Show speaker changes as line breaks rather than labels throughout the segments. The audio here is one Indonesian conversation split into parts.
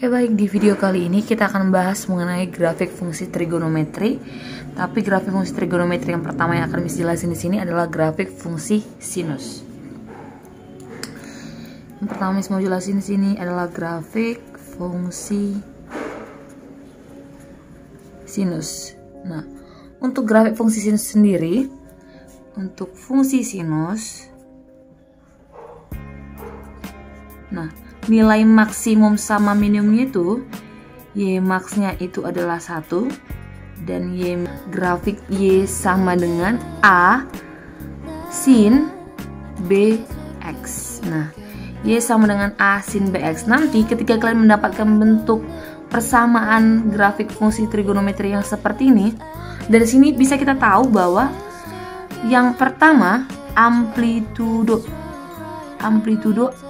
Oke baik, di video kali ini kita akan bahas mengenai grafik fungsi trigonometri. Tapi grafik fungsi trigonometri yang pertama yang akan Miss jelasin di sini adalah grafik fungsi sinus. Yang pertama Miss mau jelasin di sini adalah grafik fungsi sinus. Nah, untuk grafik fungsi sinus sendiri, untuk fungsi sinus, nah, nilai maksimum sama minimumnya itu Y max-nya itu adalah 1 dan Y grafik Y sama dengan A sin BX. Nah, Y sama dengan A sin BX. Nanti ketika kalian mendapatkan bentuk persamaan grafik fungsi trigonometri yang seperti ini, dari sini bisa kita tahu bahwa yang pertama amplitudo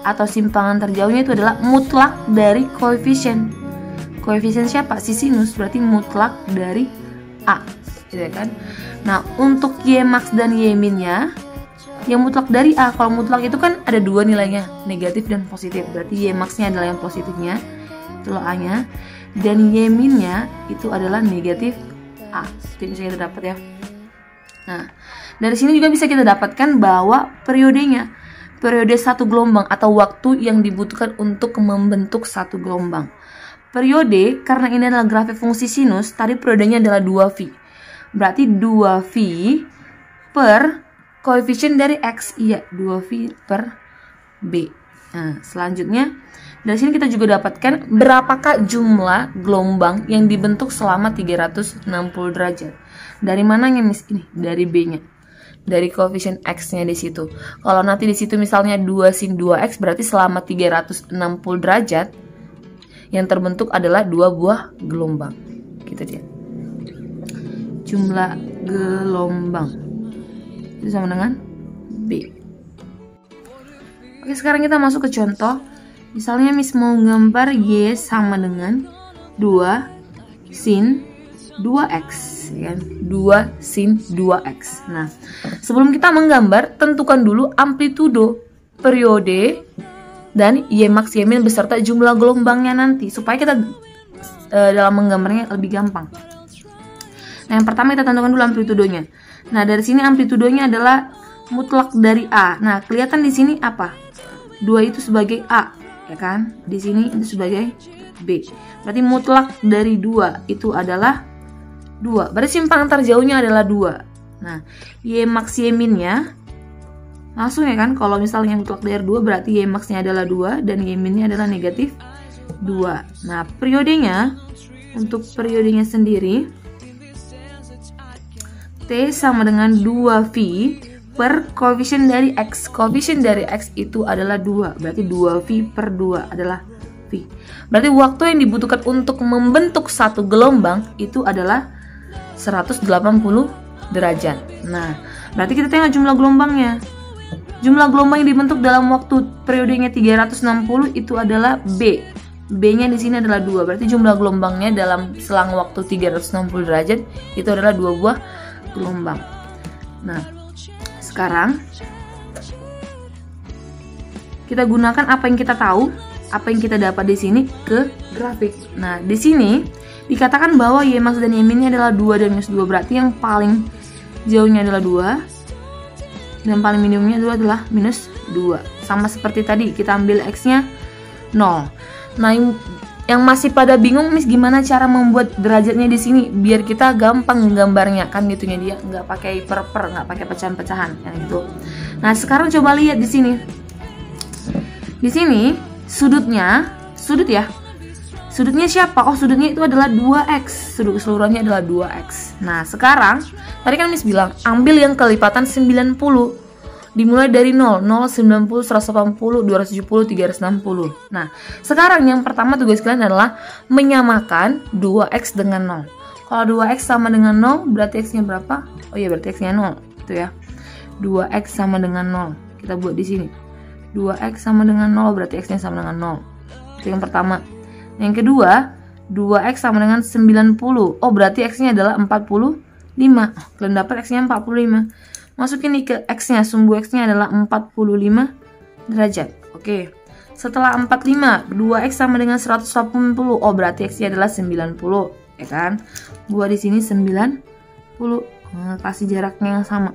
atau simpangan terjauhnya itu adalah mutlak dari koefisien. Koefisien siapa? Si sinus, berarti mutlak dari A, gitu kan? Nah, untuk Y max dan Y min-nya yang mutlak dari A. Kalau mutlak itu kan ada dua nilainya, negatif dan positif. Berarti Y max-nya adalah yang positifnya, itu A-nya, dan Y min-nya itu adalah negatif A. Itu bisa kita dapat ya. Nah, dari sini juga bisa kita dapatkan bahwa periode satu gelombang atau waktu yang dibutuhkan untuk membentuk satu gelombang. Periode, karena ini adalah grafik fungsi sinus, tadi periodenya adalah 2V. Berarti 2V per koefisien dari X. Iya, 2V per B. Nah, selanjutnya, dari sini kita juga dapatkan berapakah jumlah gelombang yang dibentuk selama 360 derajat. Dari mananya, Miss? Ini, dari B-nya. Dari koefisien X-nya di situ. Kalau nanti di situ misalnya 2 sin 2X, berarti selama 360 derajat yang terbentuk adalah 2 buah gelombang. Gitu dia. Jumlah gelombang itu sama dengan B. Oke, sekarang kita masuk ke contoh. Misalnya Miss mau gambar Y sama dengan 2 sin 2X. Ya, 2 sin 2X. Nah, sebelum kita menggambar, tentukan dulu amplitudo, periode, dan Y max Y min beserta jumlah gelombangnya nanti, supaya kita dalam menggambarnya lebih gampang. Nah, yang pertama kita tentukan dulu amplitudonya. Nah, dari sini amplitudonya adalah mutlak dari A. Nah, kelihatan di sini apa? 2 itu sebagai A, ya kan? Di sini itu sebagai B. Berarti mutlak dari 2 itu adalah 2. Berarti simpangan terjauhnya adalah 2. Nah, Y max Y min-nya langsung ya kan, kalau misalnya mutlak dari 2 berarti Y max-nya adalah 2 dan Y min-nya adalah negatif 2. Nah, periodenya, untuk periodenya sendiri T sama dengan 2V per koefisien dari X. Koefisien dari X itu adalah 2. Berarti 2V per 2 adalah V. Berarti waktu yang dibutuhkan untuk membentuk satu gelombang itu adalah 180 derajat. Nah, berarti kita tengok jumlah gelombangnya. Jumlah gelombang yang dibentuk dalam waktu periodenya 360 itu adalah B. B-nya di sini adalah 2. Berarti jumlah gelombangnya dalam selang waktu 360 derajat itu adalah 2 buah gelombang. Nah, sekarang kita gunakan apa yang kita tahu, apa yang kita dapat di sini ke grafik. Nah, di sini dikatakan bahwa Y max dan Y min-nya adalah 2 dan minus 2. Berarti yang paling jauhnya adalah 2 dan paling minimumnya adalah minus 2. Sama seperti tadi, kita ambil X-nya 0. Nah, yang masih pada bingung, Miss, gimana cara membuat derajatnya di sini biar kita gampang gambarnya, kan gitunya dia, nggak pakai per, nggak pakai pecahan-pecahan yang gitu. Nah, sekarang coba lihat di sini. Di sini sudutnya siapa? Oh, sudutnya itu adalah 2X. Sudut keseluruhannya adalah 2X. Nah, sekarang tadi kan Miss bilang ambil yang kelipatan 90. Dimulai dari 0, 90, 180, 270, 360. Nah, sekarang yang pertama tugas kalian adalah menyamakan 2X dengan 0. Kalau 2X sama dengan 0, berarti X-nya berapa? Oh iya, berarti X-nya 0. Itu ya. 2X sama dengan 0. Kita buat di sini. 2X sama dengan 0, berarti X-nya sama dengan 0. Itu yang pertama. Yang kedua, 2X sama dengan 90. Oh, berarti X-nya adalah 45. Kalian dapat X-nya 45. Masukin nih ke X-nya, sumbu X-nya adalah 45 derajat. Oke. Setelah 45, 2x sama dengan 180. Oh, berarti x-nya adalah 90, ya kan? Buat di sini 90. Kasih jaraknya yang sama.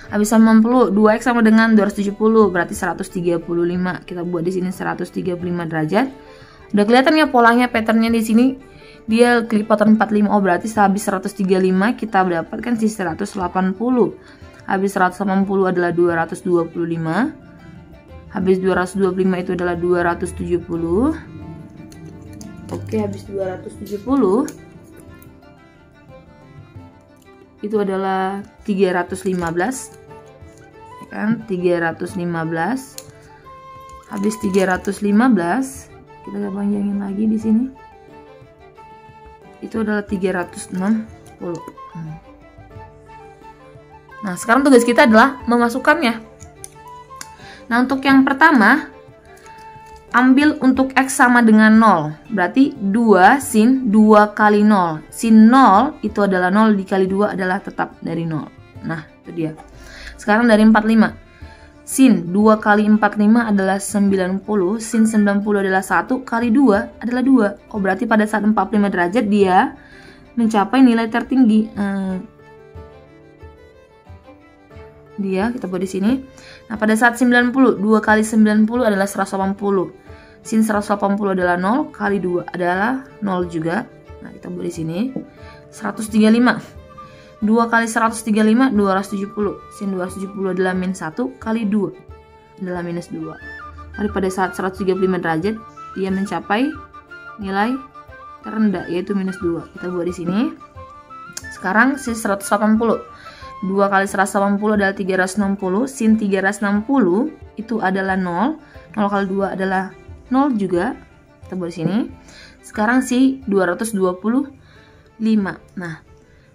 Habis 90, 2x sama dengan 270, berarti 135. Kita buat di sini 135 derajat. Udah kelihatan ya polanya, patternnya di sini. Dia kelipatan 45. Oh, berarti habis 135 kita mendapatkan si 180. Habis 180 adalah 225. Habis 225 itu adalah 270. Oke, habis 270 itu adalah 315. Ya kan? 315. Habis 315 kita panjangin lagi di sini. Itu adalah 360. Nah, sekarang tugas kita adalah memasukkannya. Nah, untuk yang pertama, ambil untuk x sama dengan 0. Berarti 2 sin 2 kali 0. Sin 0 itu adalah 0 dikali 2 adalah tetap dari 0. Nah, itu dia. Sekarang dari 45. Sin 2 kali 45 adalah 90. Sin 90 adalah 1 kali 2 adalah 2. Oh, berarti pada saat 45 derajat dia mencapai nilai tertinggi. Dia kita buat di sini. Nah, pada saat 90, 2 kali 90 adalah 180. Sin 180 adalah 0 kali 2 adalah 0 juga. Nah, kita buat di sini. 135. 2 kali 135 270. Sin 270 adalah min 1 kali 2 adalah minus 2. Lalu pada saat 135 derajat dia mencapai nilai terendah yaitu minus 2. Kita buat di sini. Sekarang sin 180. 2 kali 180 adalah 360. Sin 360 itu adalah 0. 0 kali 2 adalah 0 juga. Kita buat di sini. Sekarang si 225. Nah,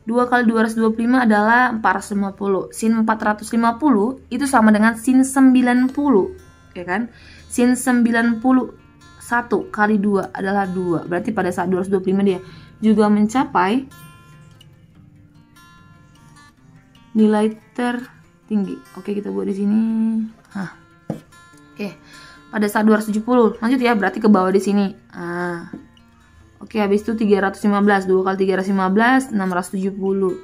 2 kali 225 adalah 450. Sin 450 itu sama dengan sin 90, ya kan? Sin 91 kali 2 adalah 2. Berarti pada saat 225 dia juga mencapai nilai tertinggi. Oke, kita buat di sini. Nah. Oke. Pada saat 270. Lanjut ya, berarti ke bawah di sini. Oke, habis itu 315. 2 kali 315 670.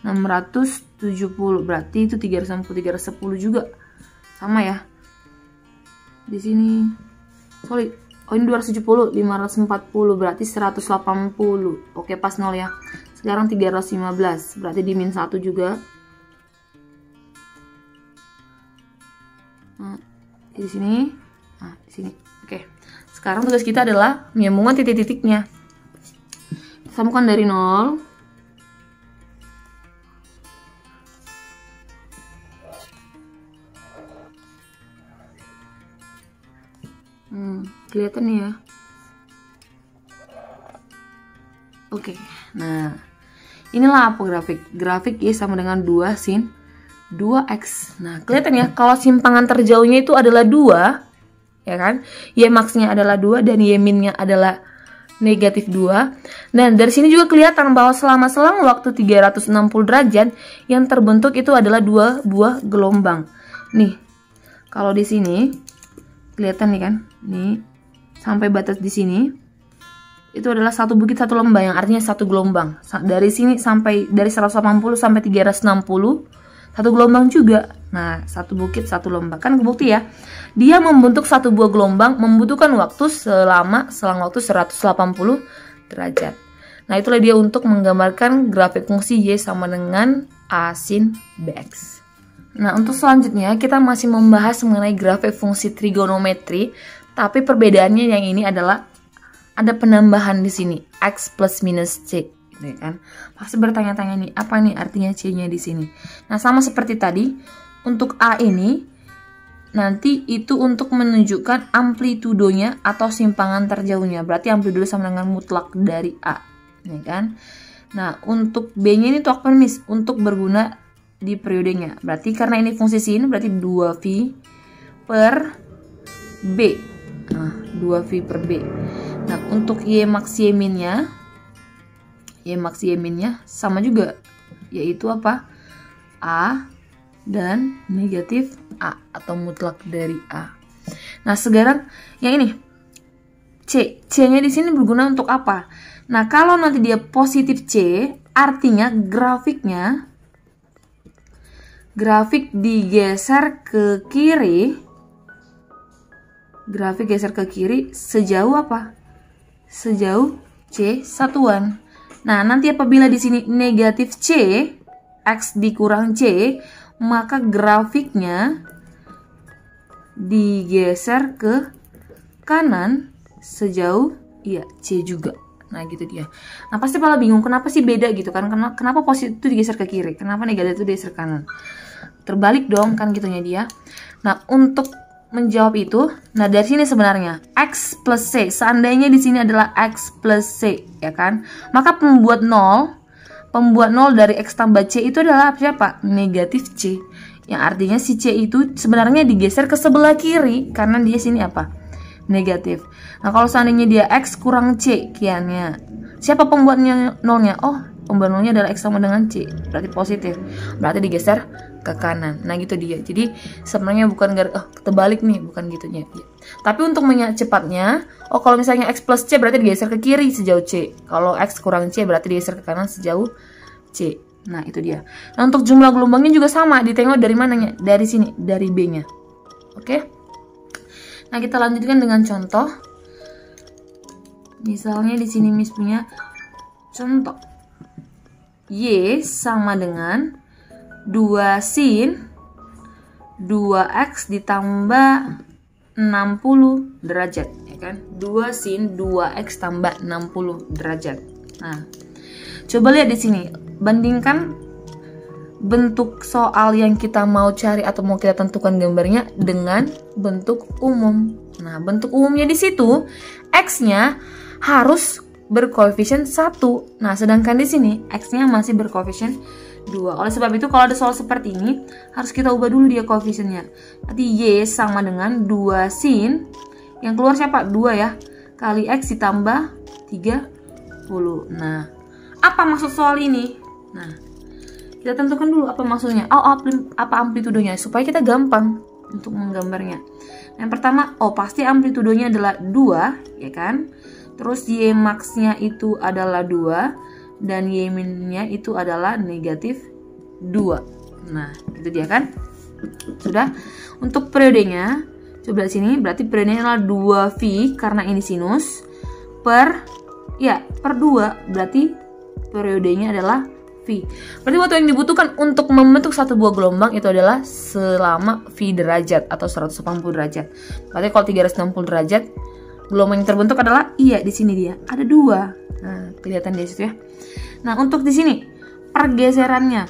670 berarti itu 360 310 juga. Sama ya. Di sini. Sorry. Oh, ini 270 540 berarti 180. Oke, pas 0 ya. Sekarang 315 berarti di min 1 juga. Nah, di sini. Nah, di sini. Oke. Sekarang tugas kita adalah menyambungkan titik-titiknya. Sambungkan dari 0. Kelihatan nih ya. Oke. Nah, inilah apa grafik. Grafik Y sama dengan 2 sin 2x. Nah, kelihatan ya, kalau simpangan terjauhnya itu adalah 2, ya kan? Y max-nya adalah 2 dan Y min-nya adalah negatif 2. Dan dari sini juga kelihatan bahwa selama selang waktu 360 derajat yang terbentuk itu adalah 2 buah gelombang. Nih, kalau di sini kelihatan nih kan? Nih, sampai batas di sini itu adalah satu bukit satu lembah, yang artinya satu gelombang. Dari sini sampai dari 180 sampai 360 satu gelombang juga. Nah, satu bukit satu lembah, kan kebukti ya. Dia membentuk satu buah gelombang membutuhkan waktu selang waktu 180 derajat. Nah, itulah dia untuk menggambarkan grafik fungsi Y sama dengan A sin Bx. Nah, untuk selanjutnya kita masih membahas mengenai grafik fungsi trigonometri, tapi perbedaannya yang ini adalah ada penambahan di sini x plus minus c. Ya kan? Pasti bertanya-tanya nih, apa nih artinya C-nya di sini? Nah, sama seperti tadi, untuk A ini nanti itu untuk menunjukkan amplitudonya atau simpangan terjauhnya. Berarti amplitudo sama dengan mutlak dari A, ya kan? Nah, untuk B-nya ini tolak premis untuk berguna di periodenya. Berarti karena ini fungsi sin, berarti 2V per B. Nah, 2V per B. Nah, untuk Y max Y min-nya Y max Y min-nya sama juga, yaitu apa? A dan negatif A atau mutlak dari A. Nah, sekarang yang ini C-nya di sini berguna untuk apa? Nah, kalau nanti dia positif C, artinya grafik digeser ke kiri. Grafik geser ke kiri sejauh apa? Sejauh C satuan. Nah, nanti apabila di sini negatif C, X dikurang C, maka grafiknya digeser ke kanan sejauh C juga. Nah, gitu dia. Nah, pasti malah bingung kenapa sih beda gitu kan? Kenapa positif itu digeser ke kiri? Kenapa negatif itu digeser ke kanan? Terbalik dong kan gitunya dia. Nah, untuk menjawab itu, nah dari sini sebenarnya X plus C, seandainya di sini adalah X plus C, ya kan? Maka pembuat 0 dari X tambah C itu adalah siapa? Negatif C. Yang artinya si C itu sebenarnya digeser ke sebelah kiri karena dia sini apa? Negatif. Nah, kalau seandainya dia X kurang C kiannya, siapa pembuatnya nolnya? Oh, pembuat nolnya adalah X sama dengan C, berarti positif, berarti digeser ke kanan. Nah, gitu dia. Jadi sebenarnya bukan terbalik nih, bukan gitunya. Tapi untuk cepatnya, kalau misalnya X plus C berarti digeser ke kiri sejauh C. Kalau X kurang C berarti digeser ke kanan sejauh C. Nah, itu dia. Nah, untuk jumlah gelombangnya juga sama, ditengok dari mananya? Dari sini, dari B-nya. Oke? Nah, kita lanjutkan dengan contoh. Misalnya di sini Miss punya contoh. Y sama dengan 2 sin 2X ditambah 60 derajat, ya kan? 2 sin 2X tambah 60 derajat. Nah, coba lihat di sini, bandingkan bentuk soal yang kita mau cari atau mau kita tentukan gambarnya dengan bentuk umum. Nah, bentuk umumnya di situ X-nya harus berkoefisien 1. Nah, sedangkan di sini X-nya masih berkoefisien 2. Oleh sebab itu kalau ada soal seperti ini harus kita ubah dulu dia koefisiennya. Nanti Y sama dengan 2 sin, yang keluar siapa? 2 ya, kali X ditambah 30. Nah, apa maksud soal ini? Nah, kita tentukan dulu apa maksudnya. Apa amplitudenya supaya kita gampang untuk menggambarnya. Yang pertama, pasti amplitudenya adalah 2, ya kan? Terus Y max-nya itu adalah 2 dan Y min-nya itu adalah negatif 2. Nah, itu dia kan? Sudah. Untuk periodenya, coba lihat sini, berarti periodenya adalah 2V karena ini sinus per 2, berarti periodenya adalah V. Berarti waktu yang dibutuhkan untuk membentuk satu buah gelombang itu adalah selama V derajat atau 180 derajat. Berarti kalau 360 derajat, gelombang yang terbentuk adalah di sini dia ada 2. Nah, kelihatan di situ ya. Nah, untuk di sini pergeserannya,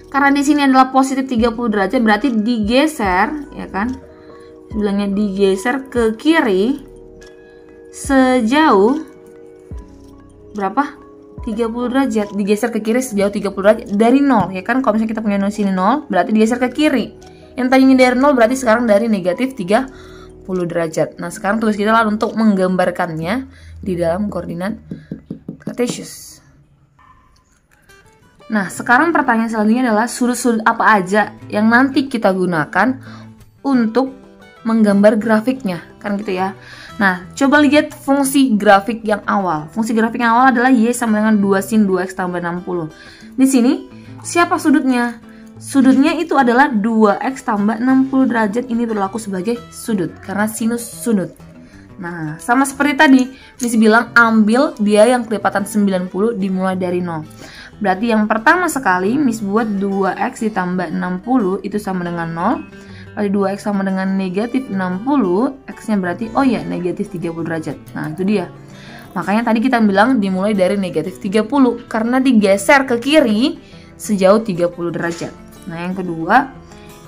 karena di sini adalah positif 30 derajat, berarti digeser, ya kan? Bilangnya digeser ke kiri sejauh berapa? 30 derajat. Digeser ke kiri sejauh 30 derajat dari 0, ya kan? Kalau misalnya kita punya 0 sini 0, berarti digeser ke kiri. Yang tadinya dari 0 berarti sekarang dari negatif 30 derajat. Nah, sekarang tugas kita adalah untuk menggambarkannya di dalam koordinat kartesius. Nah, sekarang pertanyaan selanjutnya adalah sudut-sudut apa aja yang nanti kita gunakan untuk menggambar grafiknya, kan gitu ya. Nah, coba lihat fungsi grafik yang awal. Fungsi grafik yang awal adalah Y sama dengan 2 sin 2X tambah 60. Di sini, siapa sudutnya? Sudutnya itu adalah 2X tambah 60 derajat. Ini berlaku sebagai sudut, karena sinus sudut. Nah, sama seperti tadi, Miss bilang ambil dia yang kelipatan 90 dimulai dari 0. Berarti yang pertama sekali, Miss buat 2X ditambah 60 itu sama dengan 0. Kali 2X sama dengan negatif 60, X-nya berarti, negatif 30 derajat. Nah, itu dia. Makanya tadi kita bilang dimulai dari negatif 30, karena digeser ke kiri sejauh 30 derajat. Nah, yang kedua,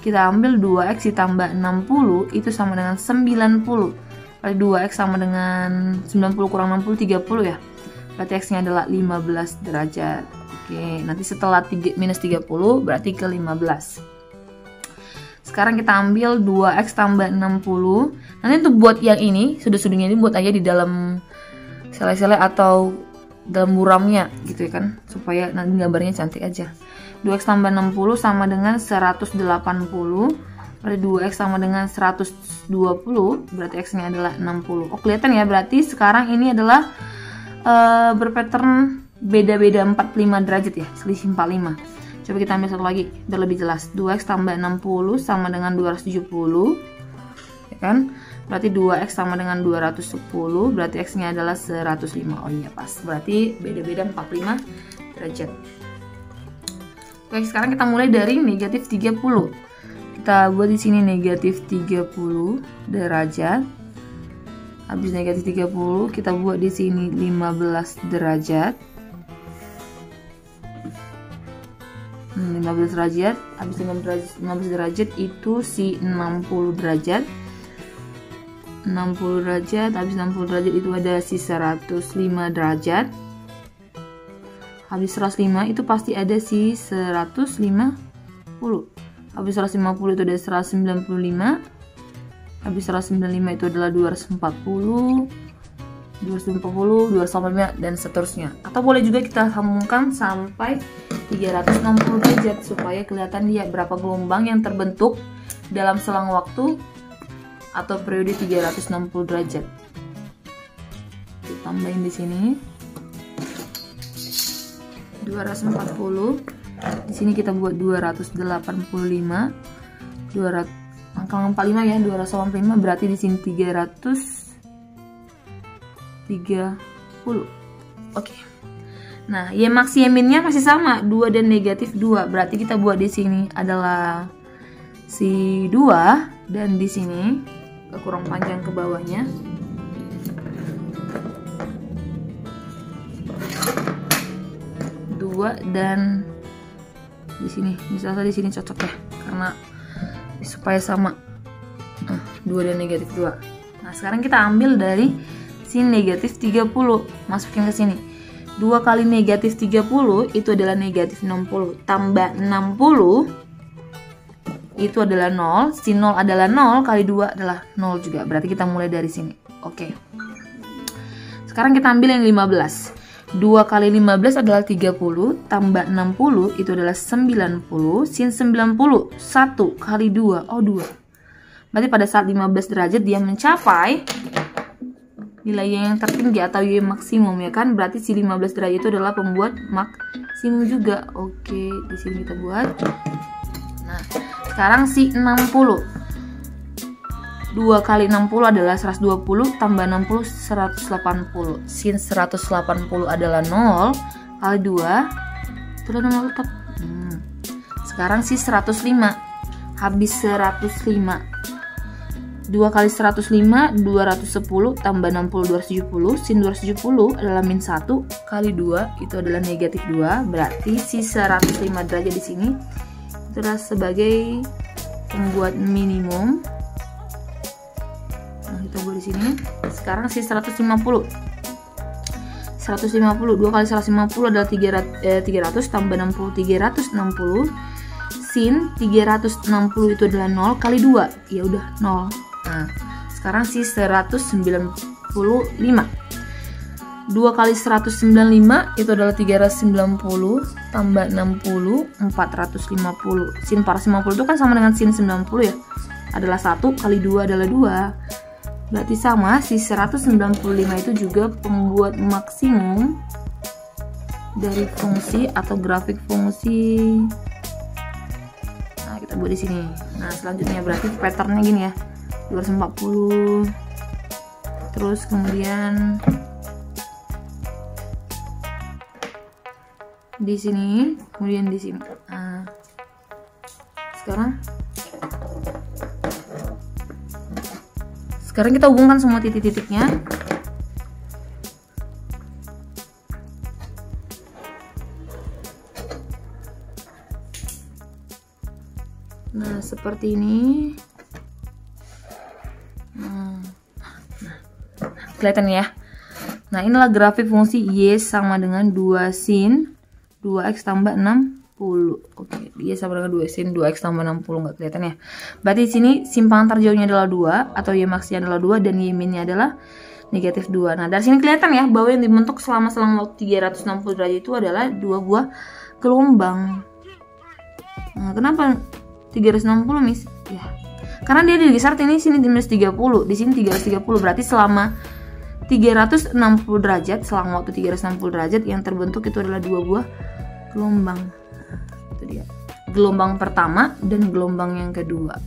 kita ambil 2X ditambah 60, itu sama dengan 90. Kali 2X sama dengan 90 kurang 60, 30 ya. Berarti X-nya adalah 15 derajat. Oke, nanti setelah minus 30, berarti ke 15. Sekarang kita ambil 2X tambah 60. Nanti untuk buat yang ini, sudut-sudutnya ini buat aja di dalam sele-sele atau dalam buramnya gitu ya kan, supaya nanti gambarnya cantik aja. 2X tambah 60 sama dengan 180 Berarti 2x sama dengan 120, berarti x-nya adalah 60. Oh, kelihatan ya, berarti sekarang ini adalah berpattern beda-beda 45 derajat ya, selisih 45. Coba kita ambil satu lagi biar lebih jelas. 2x tambah 60 sama dengan 270, ya kan? Berarti 2x sama dengan 210, berarti x-nya adalah 105. Oh iya, pas. Berarti beda-beda 45 derajat. Oke, sekarang kita mulai dari negatif 30. Kita buat di sini negatif 30 derajat. Habis negatif 30, kita buat di sini 15 derajat. 15 derajat, habis 15 derajat itu si 60 derajat. 60 derajat, habis 60 derajat itu ada si 105 derajat. Habis 105 itu pasti ada si 150. Habis 150 itu ada 195. Habis 195 itu adalah 240, 245 dan seterusnya. Atau boleh juga kita sambungkan sampai 360 derajat supaya kelihatan dia berapa gelombang yang terbentuk dalam selang waktu atau periode 360 derajat. Kita tambahin di sini 240. Di sini kita buat 285. 200 angka 45 ya, 285 berarti di sini 330. Oke. Nah, Y max Y minnya masih sama, 2 dan negatif 2. Berarti kita buat di sini adalah si 2 dan di sini kurang panjang ke bawahnya. 2 dan di sini, misalnya di sini cocok ya, karena supaya sama 2 dan negatif 2. Nah, sekarang kita ambil dari sini negatif 30, masukin ke sini. 2 kali negatif 30 itu adalah negatif 60, tambah 60 itu adalah 0, si 0 adalah 0, kali 2 adalah 0 juga, berarti kita mulai dari sini. Oke. Sekarang kita ambil yang 15. 2 kali 15 adalah 30, tambah 60 itu adalah 90, sin 90, 1 kali 2, oh 2. Berarti pada saat 15 derajat dia mencapai nilai yang tertinggi atau Y maksimum, ya kan? Berarti si 15 derajat itu adalah pembuat maksimum juga. Oke, di sini kita buat. Nah, sekarang si 60. 2 kali 60 adalah 120, tambah 60 180. Sin 180 adalah 0 kali 2 itu adalah 0 tetap. Sekarang si 105. Habis 105. 2 kali 105 210 tambah 60 270. Sin 270 adalah min 1 kali 2 itu adalah negatif 2. Berarti si 105 derajat di sini itu adalah sebagai pembuat minimum. Nah, kita buat di sini. Sekarang si 150. 150, 2 kali 150 adalah 300 tambah 60 360. Sin 360 itu adalah 0 kali 2. Ya udah 0. Nah, sekarang si 195. 2 kali 195 itu adalah 390 tambah 60 450. Sin 450 itu kan sama dengan sin 90 ya. Adalah 1 kali 2 adalah 2. Berarti sama, si 195 itu juga pembuat maksimum dari fungsi atau grafik fungsi. Nah, kita buat di sini. Nah, selanjutnya berarti patternnya gini ya. 240. Terus kemudian di sini, kemudian di sini. Nah, sekarang kita hubungkan semua titik-titiknya. Nah, seperti ini. Kelihatan ya. Nah, inilah grafik fungsi Y sama dengan 2 sin 2x tambah 60. Oke, Y sama dengan 2 sin 2x tambah 60, nggak kelihatan ya. Berarti di sini simpangan terjauhnya adalah 2 atau Y maxnya adalah 2 dan Y minnya adalah negatif 2. Nah, dari sini kelihatan ya bahwa yang dibentuk selama selang waktu 360 derajat itu adalah 2 buah gelombang. Nah, kenapa 360, Miss? Ya, Karena dia digeser ini sini minus 30, di sini 330. Berarti selama 360 derajat, selama waktu 360 derajat yang terbentuk itu adalah dua buah gelombang. Itu dia. Gelombang pertama dan gelombang yang kedua.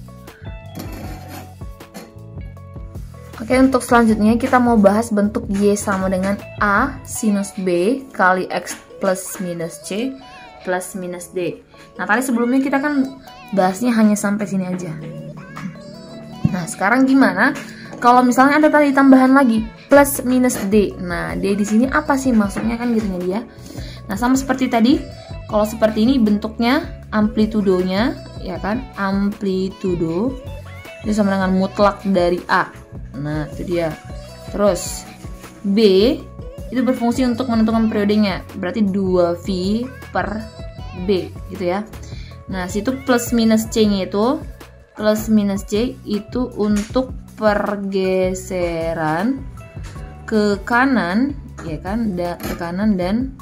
Oke, untuk selanjutnya kita mau bahas bentuk Y sama dengan A sinus B kali X plus minus C plus minus D. Nah, tadi sebelumnya kita kan bahasnya hanya sampai sini aja. Nah, sekarang gimana kalau misalnya ada tadi tambahan lagi plus minus D? Nah, D di sini apa sih maksudnya kan gitunya dia. Nah, sama seperti tadi, kalau seperti ini bentuknya amplitudonya ya kan, amplitudo itu sama dengan mutlak dari A. Nah, itu dia. Terus B itu berfungsi untuk menentukan periodenya, berarti 2V per B gitu ya. Nah, situ plus minus C-nya itu, plus minus C itu untuk pergeseran ke kanan ya kan, ke kanan dan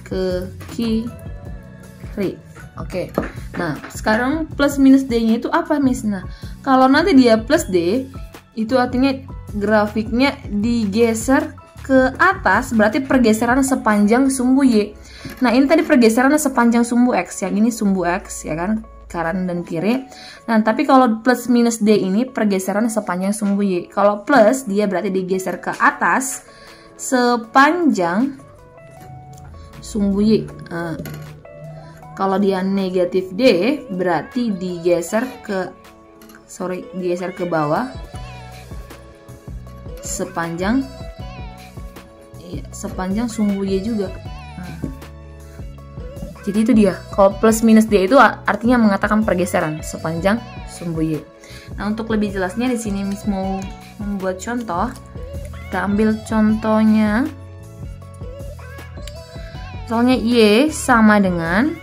ke kiri. Oke. Nah, sekarang plus minus D-nya itu apa, Miss? Nah, kalau nanti dia plus D, itu artinya grafiknya digeser ke atas, berarti pergeseran sepanjang sumbu Y. Nah, ini tadi pergeseran sepanjang sumbu X, yang ini sumbu X ya kan, kanan dan kiri. Nah, tapi kalau plus minus D ini pergeseran sepanjang sumbu Y. Kalau plus, dia berarti digeser ke atas sepanjang sumbu Y. Nah, kalau dia negatif D berarti digeser ke bawah sepanjang sumbu Y juga. Nah, jadi itu dia. Kalau plus minus D itu artinya mengatakan pergeseran sepanjang sumbu Y. Nah, untuk lebih jelasnya di sini Miss mau membuat contoh. Kita ambil contohnya. Misalnya Y sama dengan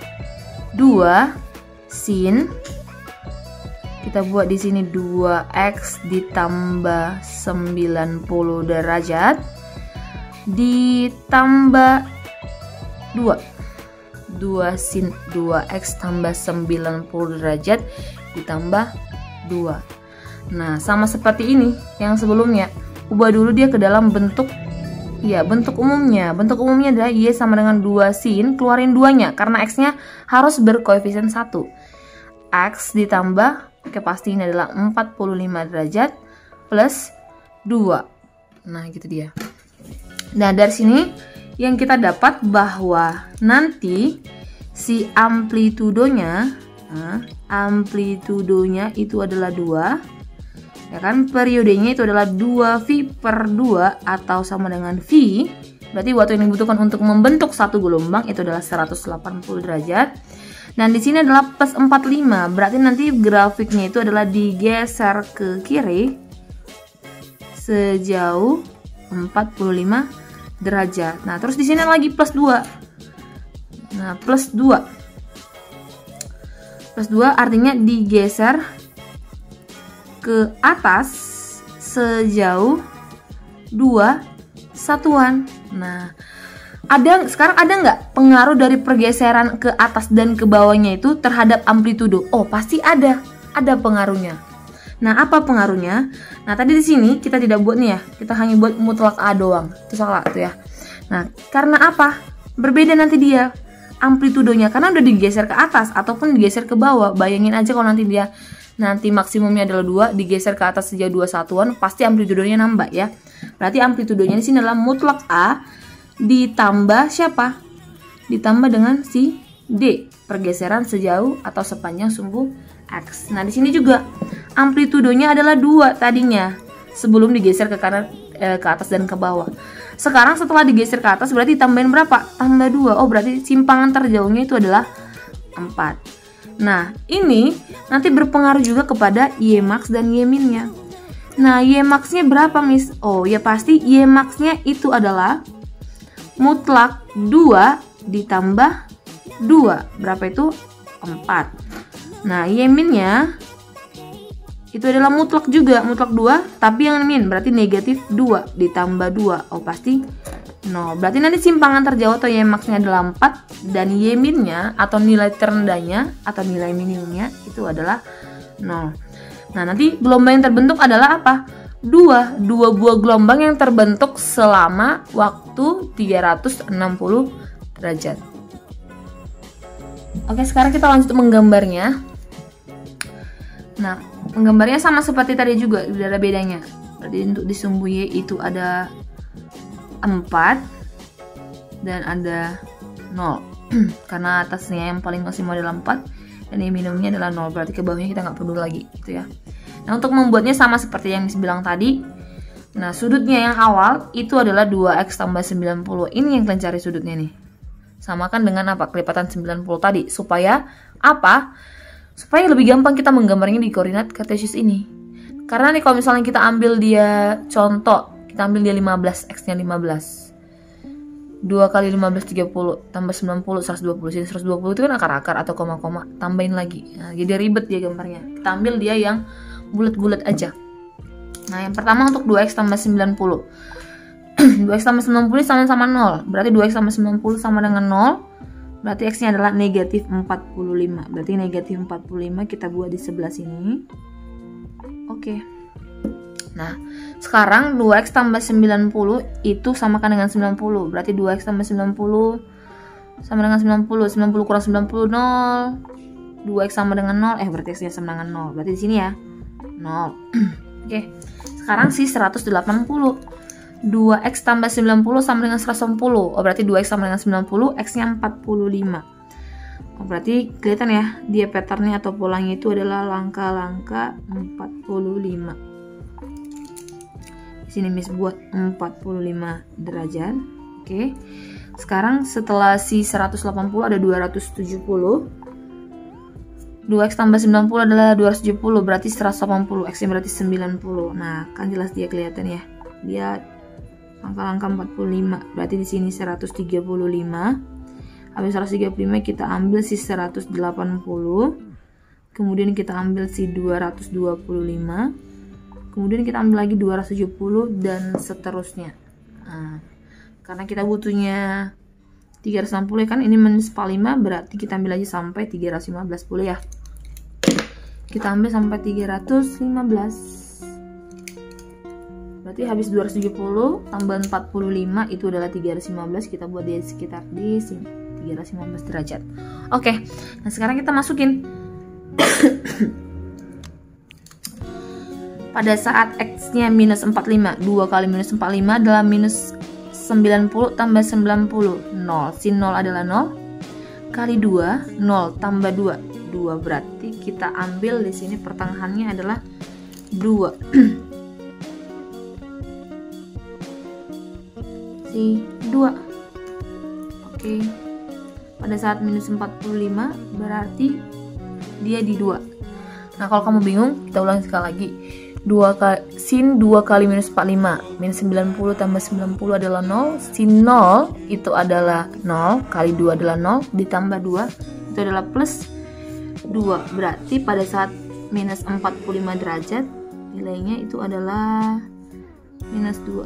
2 sin, kita buat di sini 2x ditambah 90 derajat ditambah 2 sin 2x tambah 90 derajat ditambah 2. Nah, sama seperti ini yang sebelumnya, ubah dulu dia ke dalam bentuk bentuk umumnya. Bentuk umumnya adalah Y sama dengan 2 sin, keluarin 2-nya karena X-nya harus berkoefisien 1. X ditambah, pasti ini adalah 45 derajat plus 2. Nah, gitu dia. Nah, dari sini yang kita dapat bahwa nanti si amplitudonya itu adalah 2. Ya kan, periodenya itu adalah 2V per 2 atau sama dengan V. Berarti waktu yang dibutuhkan untuk membentuk satu gelombang itu adalah 180 derajat. Dan di sini adalah plus 45. Berarti nanti grafiknya itu adalah digeser ke kiri sejauh 45 derajat. Nah, terus di sini lagi plus 2. Nah, plus 2. Plus 2 artinya digeser ke atas sejauh 2 satuan. Nah, sekarang ada nggak pengaruh dari pergeseran ke atas dan ke bawahnya itu terhadap amplitudo? Oh, pasti ada pengaruhnya. Nah, apa pengaruhnya? Nah, tadi di sini kita tidak buat nih ya, kita hanya buat mutlak A doang. Itu salah tuh ya. Nah, karena apa? Berbeda nanti dia amplitudonya karena udah digeser ke atas ataupun digeser ke bawah. Bayangin aja kalau nanti maksimumnya adalah 2, digeser ke atas sejauh 2 satuan, pasti amplitudonya nambah ya. Berarti amplitudonya di sini adalah mutlak A ditambah siapa? Ditambah dengan si D, pergeseran sejauh atau sepanjang sumbu X. Nah, di sini juga amplitudonya adalah 2 tadinya sebelum digeser ke kanan, ke atas dan ke bawah. Sekarang setelah digeser ke atas berarti tambahin berapa? Tambah 2. Oh, berarti simpangan terjauhnya itu adalah 4. Nah, ini nanti berpengaruh juga kepada Y max dan Y min-nya. Nah, Y max-nya berapa, Miss? Oh, ya pasti Y max-nya itu adalah mutlak 2 ditambah 2. Berapa itu? 4. Nah, Y min-nya itu adalah mutlak juga, mutlak 2, tapi yang min berarti negatif 2 ditambah 2. Oh, pasti 0. Berarti nanti simpangan terjauh atau Y max-nya adalah 4 dan Y min-nya atau nilai terendahnya atau nilai minimumnya itu adalah 0. Nah, nanti gelombang yang terbentuk adalah apa? Dua buah gelombang yang terbentuk selama waktu 360 derajat. Oke, sekarang kita lanjut menggambarnya. Nah, menggambarnya sama seperti tadi juga, tidak ada bedanya. Berarti untuk di sumbu Y itu ada 4 dan ada 0. Karena atasnya yang paling maksimal adalah 4 dan yang minimumnya adalah 0, berarti ke bawahnya kita nggak perlu lagi gitu ya. Nah, untuk membuatnya sama seperti yang Miss bilang tadi. Nah, sudutnya yang awal itu adalah 2x tambah 90. Ini yang kalian cari sudutnya nih. Samakan dengan apa? Kelipatan 90 tadi. Supaya apa? Supaya lebih gampang kita menggambarnya di koordinat kartesius ini. Karena nih kalau misalnya kita ambil dia contoh, kita ambil dia 15, x-nya 15. 2 kali 15 30 tambah 90 120. Sini 120 itu kan akar-akar atau koma-koma, tambahin lagi. Nah, jadi ribet dia gambarnya. Kita ambil dia yang bulat-bulat aja. Nah, yang pertama untuk 2x tambah 90. 2x tambah 90 sama-sama 0. Berarti 2x tambah 90 sama dengan 0. Berarti x-nya adalah negatif 45. Berarti negatif 45 kita buat di sebelah sini. Oke. Nah, sekarang 2x tambah 90 itu samakan dengan 90. Berarti 2x tambah 90 sama dengan 90. 90 kurang 90 0. 2x sama dengan 0. Berarti x-nya sama dengan 0. Berarti di sini ya 0. Oke. Sekarang si 180. 2x tambah 90 sama dengan 180. Berarti 2x sama dengan 90, x-nya 45. Berarti kelihatan ya, dia patternnya atau polanya itu adalah langkah-langkah 45. Sini Miss buat 45 derajat. Oke. Sekarang setelah si 180 ada 270. 2x tambah 90 adalah 270, berarti 180. X-nya berarti 90. Nah, kan jelas dia kelihatan ya. Dia angka-angka 45. Berarti di sini 135. Habis 135 kita ambil si 180. Kemudian kita ambil si 225. Kemudian kita ambil lagi 270 dan seterusnya. Nah, karena kita butuhnya 360 kan, ini minus 45, berarti kita ambil lagi sampai 315 boleh ya. Kita ambil sampai 315. Berarti habis 270 tambah 45 itu adalah 315. Kita buat di sekitar di sini 315 derajat. Oke. Nah, sekarang kita masukin pada saat x-nya minus 45, 2 kali minus 45 adalah minus 90 tambah 90, 0. Sin 0 adalah 0, kali 2, 0 tambah 2, 2. Berarti kita ambil di sini pertengahannya adalah 2. Si 2. Oke. Pada saat minus 45 berarti dia di 2. Nah, kalau kamu bingung, kita ulangi sekali lagi. Sin 2 kali minus 45, minus 90 tambah 90 adalah 0. Sin 0 itu adalah 0, kali 2 adalah 0, ditambah 2 itu adalah plus 2. Berarti pada saat minus 45 derajat nilainya itu adalah minus 2.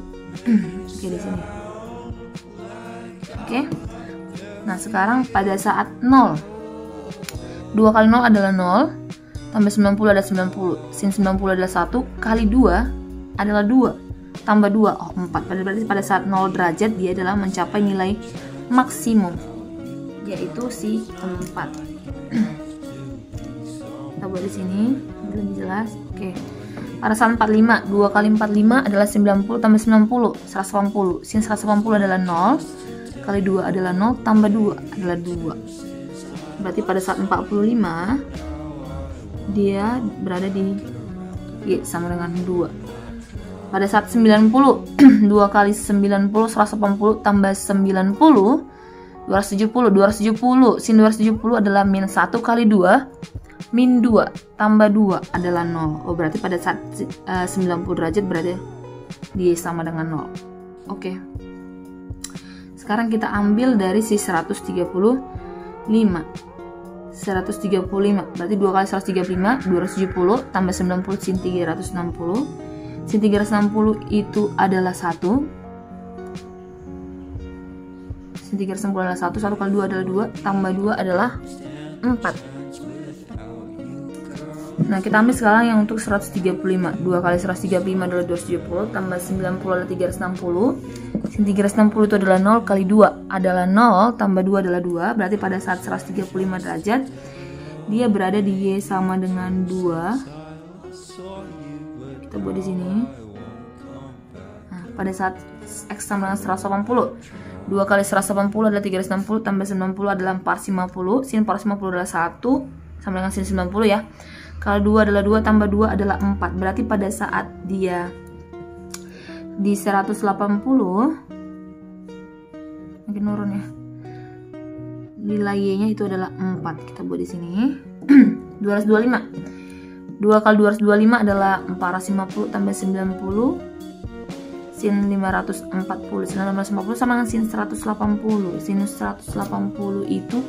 Oke, di sini. Oke. Nah, sekarang pada saat 0, 2 kali 0 adalah 0, tambah 90 adalah 90, sin 90 adalah 1, kali 2 adalah 2, tambah 2, 4. Berarti pada saat 0 derajat dia adalah mencapai nilai maksimum, yaitu si 4. Kita buat di sini lebih jelas. Oke. Pada saat 45, 2 kali 45 adalah 90 tambah 90, 180. Sin 180 adalah 0, kali 2 adalah 0, tambah 2 adalah 2. Berarti pada saat 45 dia berada di Y sama dengan 2. Pada saat 90, 2 kali 90 180 tambah 90 270. Sin 270 adalah min 1 kali 2 min 2 tambah 2 adalah 0. Berarti pada saat 90 derajat berada di Y sama dengan 0. Oke. Sekarang kita ambil dari si 135. 135 berarti 2 kali 135 270 tambah 90 sin 360. Sin 360 itu adalah 1. Sin 360 adalah 1, 1 kali 2 adalah 2, tambah 2 adalah 4. Nah, kita ambil sekarang yang untuk 135. 2 kali 135 adalah 270, tambah 90 adalah 360. Sin 360 itu adalah 0 kali 2 adalah 0, tambah 2 adalah 2. Berarti pada saat 135 derajat, dia berada di Y sama dengan 2. Kita buat di sini. Nah, pada saat X sama dengan 180, 2 kali 180 adalah 360, tambah 90 adalah 450. Sin 450 adalah 1, sama dengan sin 90 ya. Kalau 2 adalah 2, tambah 2 adalah 4. Berarti pada saat dia di 180, mungkin nurun ya, nilai Y-nya itu adalah 4. Kita buat di sini. 225. 2 kali 225 adalah 450, tambah 90. Sin 540. Sin 540 sama dengan sin 180. Sinus 180 itu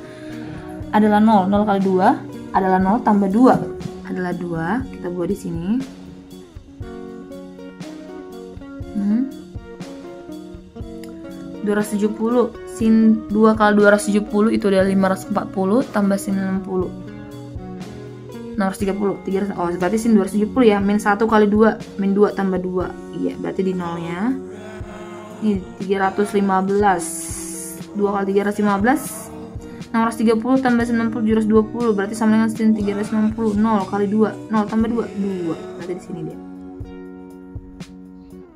adalah 0. 0 kali 2 adalah 0, tambah 2 adalah 2. Kita buat di sini. 270. Sin 2 kali 270 itu adalah 540, tambah sin 60. 630. Oh, berarti sin 270 ya. Min 1 kali 2, min 2 tambah 2. Iya, berarti di nolnya. Ini 315. 2 kali 315, 630 tambah 90, 720. Berarti sama dengan sin 360. 0 kali 2, 0 tambah 2, 2. Berarti di sini dia.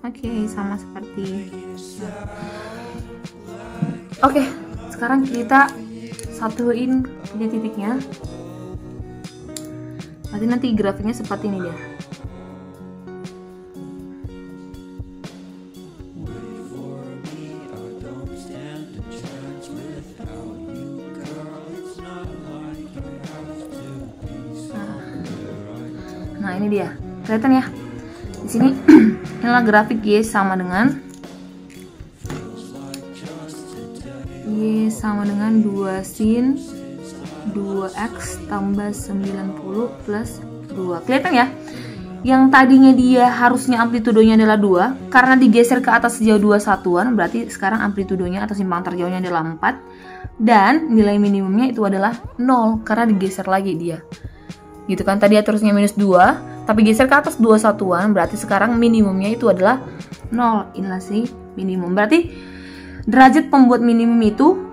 Oke, sama seperti. Oke, sekarang kita satuin titik-titiknya. Nanti grafiknya seperti ini dia. Nah, ini dia. Kelihatan ya? Di sini inilah grafik Y sama dengan 2 sin 2x tambah 90 plus 2. Kelihatan ya? Yang tadinya dia harusnya amplitudonya adalah 2, karena digeser ke atas sejauh 2 satuan, berarti sekarang amplitudonya atau simpang terjauhnya adalah 4. Dan nilai minimumnya itu adalah 0, karena digeser lagi dia. Gitu kan, tadi harusnya minus 2, tapi geser ke atas 2 satuan, berarti sekarang minimumnya itu adalah 0. Inilah si minimum. Berarti derajat pembuat minimum itu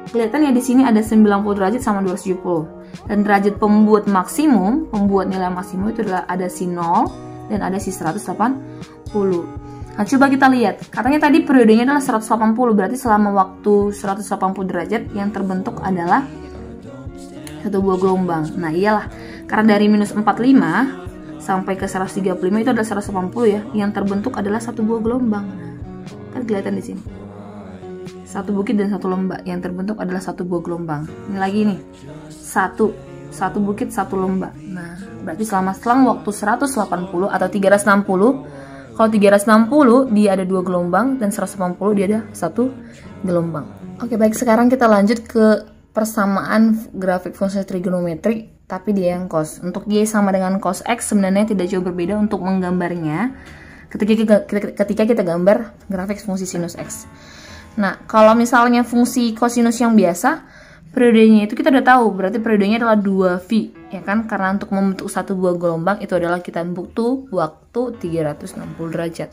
kelihatan ya, di sini ada 90 derajat sama 270. Dan derajat pembuat maksimum, pembuat nilai maksimum itu adalah ada si 0 dan ada si 180. Nah, coba kita lihat. Katanya tadi periodenya adalah 180, berarti selama waktu 180 derajat yang terbentuk adalah satu buah gelombang. Nah, iyalah. Karena dari minus 45 sampai ke 135 itu adalah 180 ya. Yang terbentuk adalah satu buah gelombang. Kan kelihatan di sini. Satu bukit dan satu lembah, yang terbentuk adalah satu buah gelombang. Ini lagi nih, satu bukit satu lembah. Nah, berarti selama selang waktu 180 atau 360, kalau 360 dia ada 2 gelombang dan 180 dia ada 1 gelombang. Oke, baik, sekarang kita lanjut ke persamaan grafik fungsi trigonometri, tapi dia yang cos. Untuk Y sama dengan cos X sebenarnya tidak jauh berbeda untuk menggambarnya ketika kita gambar grafik fungsi sinus X. Nah, kalau misalnya fungsi kosinus yang biasa, periodenya itu kita udah tahu, berarti periodenya adalah 2V, ya kan? Karena untuk membentuk satu buah gelombang itu adalah kita butuh waktu 360 derajat.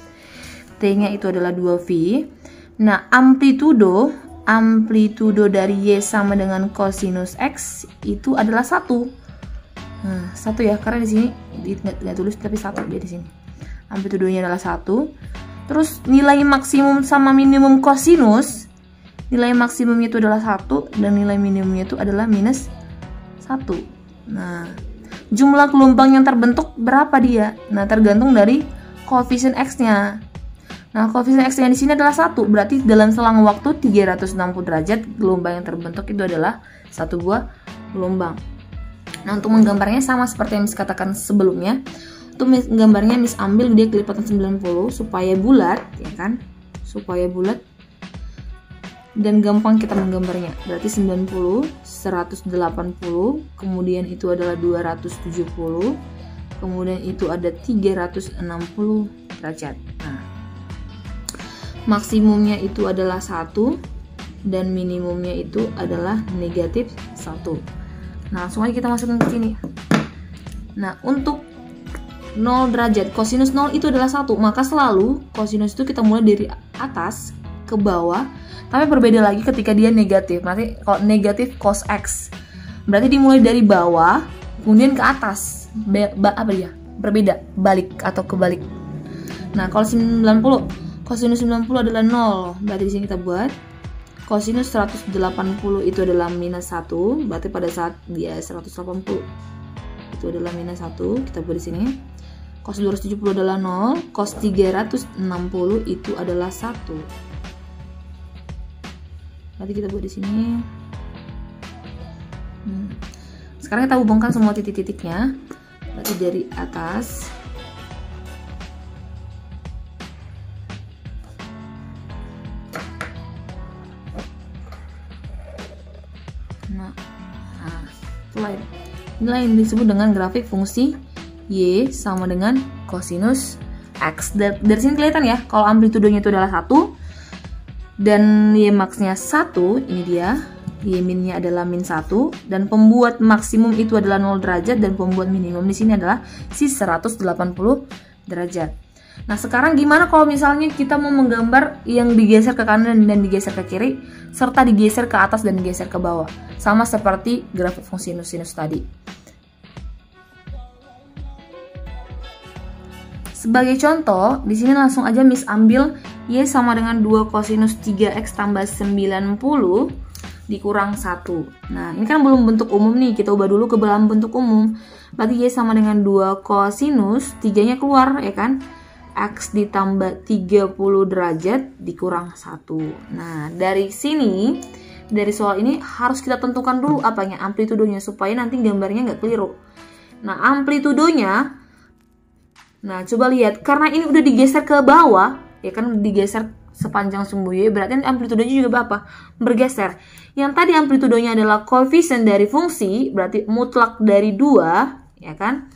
T-nya itu adalah 2V. Nah, amplitudo dari Y sama dengan kosinus X itu adalah 1. Nah, 1 ya, karena di sini nggak tulis tapi 1 dia di sini. Amplitudonya adalah 1. Terus nilai maksimum sama minimum kosinus, nilai maksimumnya itu adalah 1 dan nilai minimumnya itu adalah minus 1. Nah, jumlah gelombang yang terbentuk berapa dia? Nah, tergantung dari koefisien X-nya. Nah, koefisien X-nya di sini adalah 1, berarti dalam selang waktu 360 derajat gelombang yang terbentuk itu adalah satu buah gelombang. Nah, untuk menggambarnya sama seperti yang saya katakan sebelumnya. Untuk gambarnya Miss ambil dia kelipatan 90 supaya bulat, ya kan? Supaya bulat dan gampang kita menggambarnya. Berarti 90, 180, kemudian itu adalah 270, kemudian itu ada 360 derajat. Nah, maksimumnya itu adalah 1 dan minimumnya itu adalah negatif 1. Nah, langsung aja kita masukin ke sini. Nah, untuk 0 derajat, kosinus 0 itu adalah 1, maka selalu kosinus itu kita mulai dari atas ke bawah, tapi berbeda lagi ketika dia negatif. Berarti kalau negatif cos X, berarti dimulai dari bawah, kemudian ke atas. Apa ya? Berbeda, balik atau kebalik. Nah, kalau 90, kosinus 90 adalah 0, berarti di sini kita buat kosinus 180 itu adalah minus 1, berarti pada saat dia 180 itu adalah minus 1, kita buat di sini. Cos 270 adalah 0, cos 360 itu adalah 1. Berarti kita buat di sini. Sekarang kita hubungkan semua titik-titiknya. Berarti dari atas inilah yang disebut dengan grafik fungsi Y sama dengan kosinus X. Dari sini kelihatan ya, kalau amplitudenya itu adalah 1 dan Y maxnya 1, ini dia, Y minnya adalah min 1, dan pembuat maksimum itu adalah 0 derajat, dan pembuat minimum di sini adalah si 180 derajat. Nah, sekarang gimana kalau misalnya kita mau menggambar yang digeser ke kanan dan digeser ke kiri, serta digeser ke atas dan digeser ke bawah, sama seperti grafik fungsi sinus tadi. Sebagai contoh, di sini langsung aja Miss ambil Y sama dengan 2 kosinus 3X tambah 90 dikurang 1. Nah, ini kan belum bentuk umum nih, kita ubah dulu ke dalam bentuk umum. Berarti Y sama dengan 2 kosinus, 3-nya keluar ya kan? X ditambah 30 derajat dikurang 1. Nah, dari sini, dari soal ini harus kita tentukan dulu apanya, amplitudenya, supaya nanti gambarnya nggak keliru. Nah, amplitudonya, nah coba lihat, karena ini udah digeser ke bawah, ya kan, digeser sepanjang sumbu Y, berarti amplitudenya juga berapa? Bergeser. Yang tadi amplitudenya adalah koefisien dari fungsi, berarti mutlak dari 2, ya kan?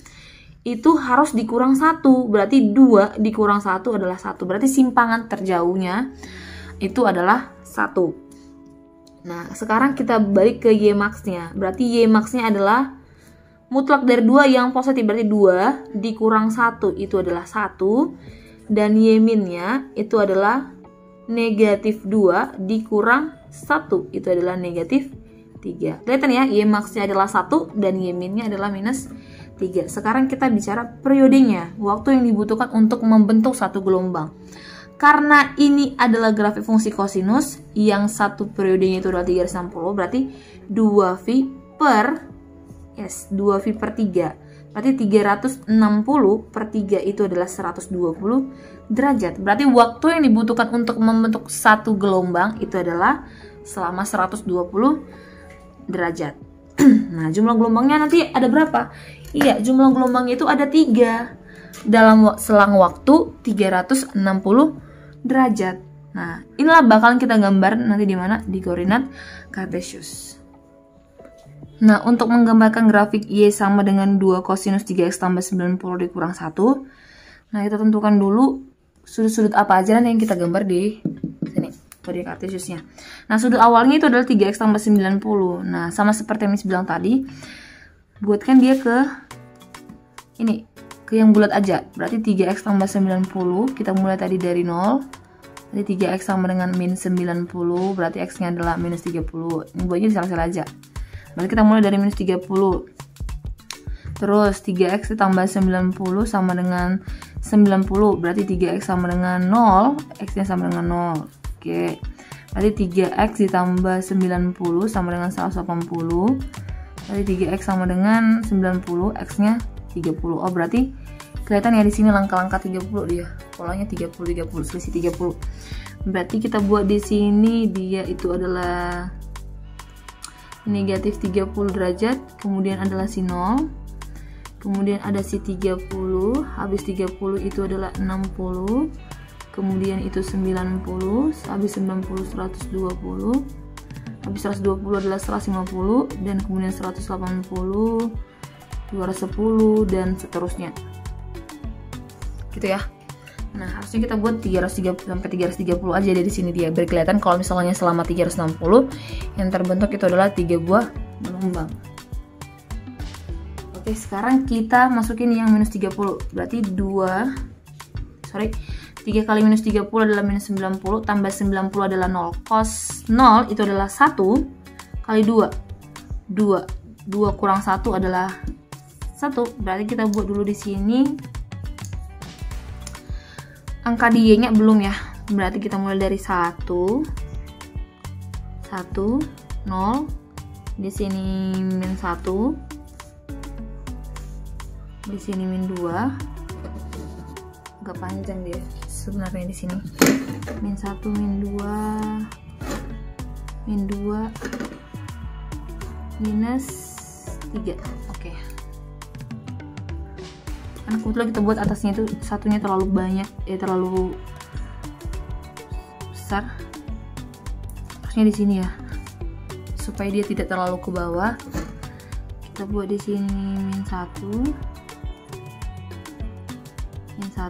Itu harus dikurang 1, berarti 2 dikurang 1 adalah 1, berarti simpangan terjauhnya itu adalah 1. Nah, sekarang kita balik ke Y max-nya, berarti Y max-nya adalah mutlak dari 2 yang positif, berarti 2 dikurang 1 itu adalah 1, dan Y min-nya itu adalah negatif 2 dikurang 1 itu adalah negatif 3. Kelihatan ya, Y max-nya adalah 1 dan Y min-nya adalah minus 3. Sekarang kita bicara periodenya, waktu yang dibutuhkan untuk membentuk satu gelombang. Karena ini adalah grafik fungsi kosinus, yang satu periodenya itu adalah 360, berarti 2V per 3. Berarti 360 per 3 itu adalah 120 derajat. Berarti waktu yang dibutuhkan untuk membentuk satu gelombang itu adalah selama 120 derajat. Nah, jumlah gelombangnya nanti ada berapa? Iya, jumlah gelombangnya itu ada 3 dalam selang waktu 360 derajat. Nah, inilah bakalan kita gambar nanti di mana? Di koordinat kartesius. Nah, untuk menggambarkan grafik Y sama dengan 2 kosinus 3X tambah 90 dikurang 1. Nah, kita tentukan dulu sudut-sudut apa aja yang kita gambar di sini, koordinat kartesiusnya. Nah, sudut awalnya itu adalah 3X tambah 90. Nah, sama seperti yang Miss bilang tadi, buatkan dia ke ini, ke yang bulat aja. Berarti 3X tambah 90, kita mulai tadi dari 0. Jadi 3X sama dengan min 90, berarti X-nya adalah minus 30. Ini buatnya di sela-sela aja. Berarti kita mulai dari minus 30. Terus 3X ditambah 90 sama dengan 90, berarti 3X sama dengan 0, X-nya sama dengan 0. Oke. Berarti 3X ditambah 90 sama dengan 180. Berarti 3X sama dengan 90, X-nya 30. Oh, berarti kelihatan ya di sini langkah-langkah 30 dia. Polanya 30 selisih 30. Berarti kita buat di sini dia itu adalah negatif 30 derajat, kemudian adalah si 0, kemudian ada si 30, habis 30 itu adalah 60, kemudian itu 90, habis 90 120, habis 120 adalah 150, dan kemudian 180, 210, dan seterusnya gitu ya. Nah, harusnya kita buat 330 sampai 330 aja dari sini dia. Biar kelihatan kalau misalnya selama 360 yang terbentuk itu adalah 3 buah gelombang. Oke, sekarang kita masukin yang minus 30. Berarti 3 kali minus 30 adalah minus 90, tambah 90 adalah 0. Cos 0 itu adalah 1 kali 2. 2 kurang 1 adalah 1. Berarti kita buat dulu di sini. Angka di Y-nya belum ya. Berarti kita mulai dari 1, 0. Di sini min 1. Di sini min 2. Agak panjang dia sebenarnya di sini. Min 1, min 2, min 2, minus 3. Oke. Karena kebetulan kita buat atasnya itu satunya terlalu banyak, terlalu besar. Harusnya di sini ya. Supaya dia tidak terlalu ke bawah. Kita buat di sini min 1. Min 1,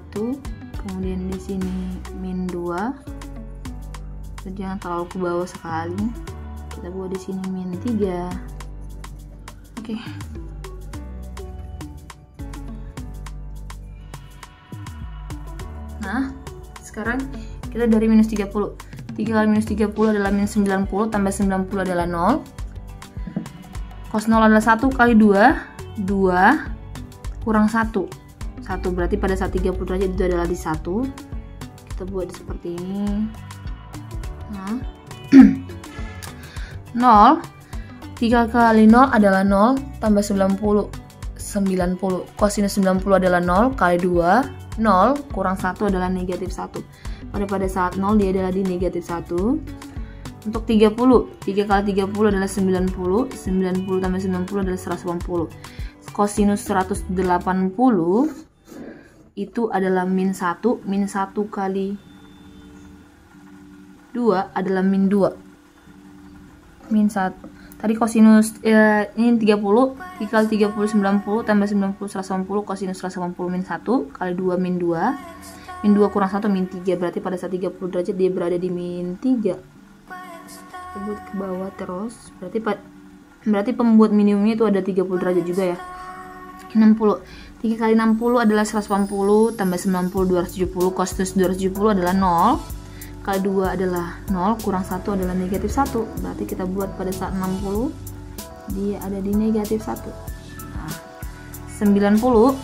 kemudian di sini min 2. Jangan terlalu ke bawah sekali. Kita buat di sini min 3. Oke. Nah, sekarang kita dari minus 30. 3 kali minus 30 adalah minus 90, tambah 90 adalah 0. Cos 0 adalah 1 kali 2. 2 kurang 1. 1 berarti pada saat 30 derajat itu adalah di 1. Kita buat seperti ini. Nah. 0. 3 kali 0 adalah 0, tambah 90. 90. Kosinus 90 adalah 0 kali 2. 0 kurang 1 adalah negatif 1. Pada saat 0 dia adalah di negatif 1. Untuk 30, 3 kali 30 adalah 90. 90 tambah 90 adalah 180. Kosinus 180 itu adalah min 1. Min 1 kali 2 adalah min 2. Min 1. Tadi kosinus ini 30. 3 kali 30 90 tambah 90 180. Kosinus 180 min 1 kali 2 min 2. Min 2 kurang 1 min 3. Berarti pada saat 30 derajat dia berada di min 3. Sebut ke bawah terus. Berarti pembuat minimumnya itu ada 30 derajat juga ya. 60. 3 kali 60 adalah 180 tambah 90 270. Kosinus 270 adalah 0 kali 2 adalah 0 kurang 1 adalah negatif 1. Berarti kita buat pada saat 60 dia ada di negatif 1. Nah, 90.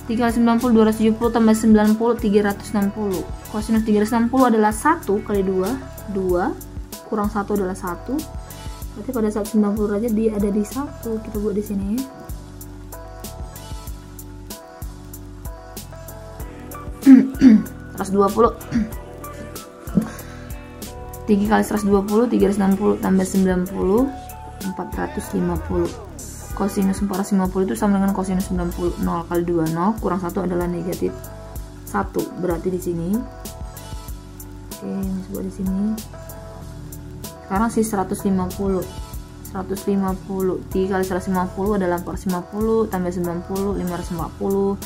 3 kali 90 270 tambah 90 360. Kosinus 360 adalah 1 kali 2. 2 kurang 1 adalah 1. Berarti pada saat 90 derajat dia ada di 1. Kita buat di sini. 120. 3 kali 120 360 tambah 90 450. Kosinus 450 itu sama dengan kosinus 90. 0 kali 2 0 kurang 1 adalah negatif 1. Berarti di sini. Oke, ini buat di sini. Sekarang sih 150. 150. 3 kali 150 adalah 450 tambah 90 540.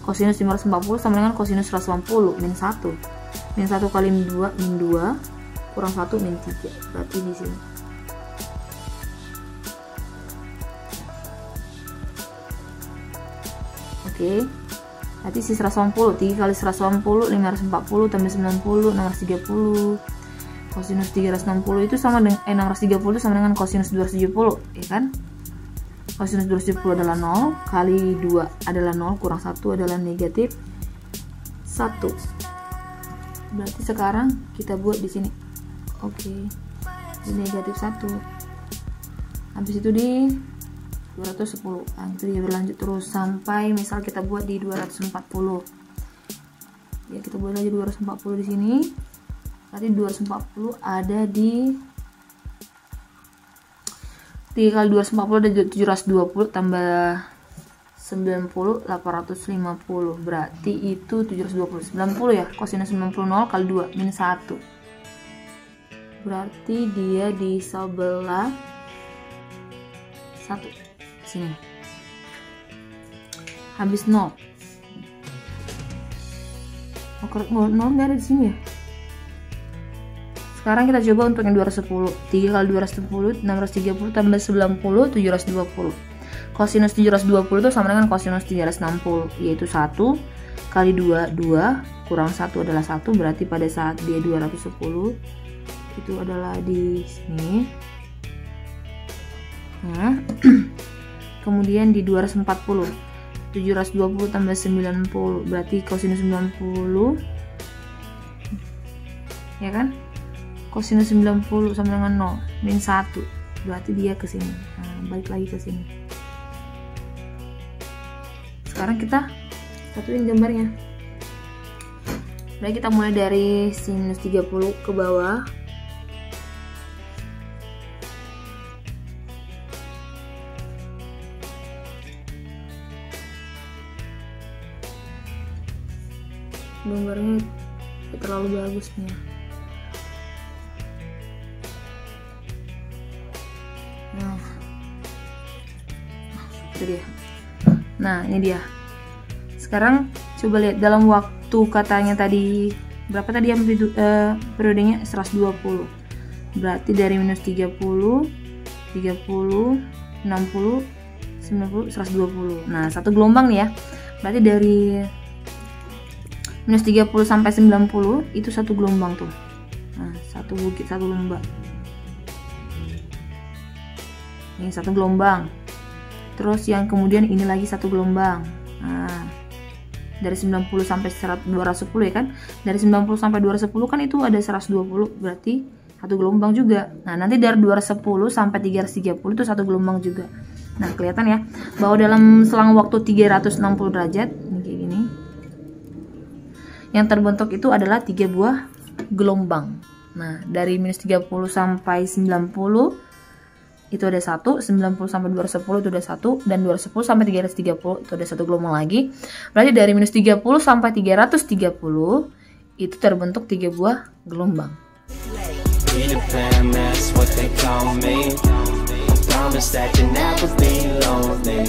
Kosinus 540 sama dengan kosinus 180 min 1. Min 1 kali min 2 kurang 1 min 3. Berarti di sini. Oke. Berarti si 180. 3 kali 180 540 tambah 90 630. Kosinus 360 itu sama dengan 630 sama dengan kosinus 270, ya kan? Kosinus 270 adalah 0 kali 2 adalah 0 kurang 1 adalah negatif 1. Berarti sekarang kita buat di sini. Oke. Di negatif 1. Habis itu di 210. Nah, itu dia berlanjut terus sampai misal kita buat di 240. Ya, kita buat aja 240 di sini. Berarti 240 ada di 3 kali 240 ada 720 tambah 90 850. Berarti itu 720 90 ya. Kosinus 90 0 kali 2 min 1. Berarti dia di sebelah 1 sini. Habis 0. Oh, 0 enggak ada di sini ya. Sekarang kita coba untuk yang 210. 3 kali 210 630 tambah 90 720. Kosinus 720 itu sama dengan kosinus 360, yaitu 1 kali 2, 2 kurang 1 adalah 1, berarti pada saat dia 210 itu adalah di sini. Nah, kemudian di 240, 720 tambah 90 berarti kosinus 90, ya kan? Kosinus 90 sama dengan 0 min 1, berarti dia ke sini. Nah, balik lagi ke sini. Sekarang kita satuin gambarnya. Baik, kita mulai dari sinus 30 ke bawah. Gambarnya terlalu bagus nih. Itu dia. Nah, ini dia. Sekarang coba lihat dalam waktu katanya tadi berapa tadi periodenya 120. Berarti dari minus 30, 30, 60, 90, 120. Nah, satu gelombang nih ya. Berarti dari minus 30 sampai 90 itu satu gelombang tuh. Nah, satu bukit, satu lembah. Ini satu gelombang. Terus yang kemudian ini lagi satu gelombang. Nah, dari 90 sampai 210 ya kan. Dari 90 sampai 210 kan itu ada 120, berarti satu gelombang juga. Nah, nanti dari 210 sampai 330 itu satu gelombang juga. Nah, kelihatan ya bahwa dalam selang waktu 360 derajat ini kayak gini, yang terbentuk itu adalah 3 buah gelombang. Nah, dari minus 30 sampai 90 itu ada 1, 90 sampai 210 itu ada 1, dan 210 sampai 330 itu ada satu gelombang lagi. Berarti dari minus 30 sampai 330 itu terbentuk 3 buah gelombang. Promise that you never be lonely.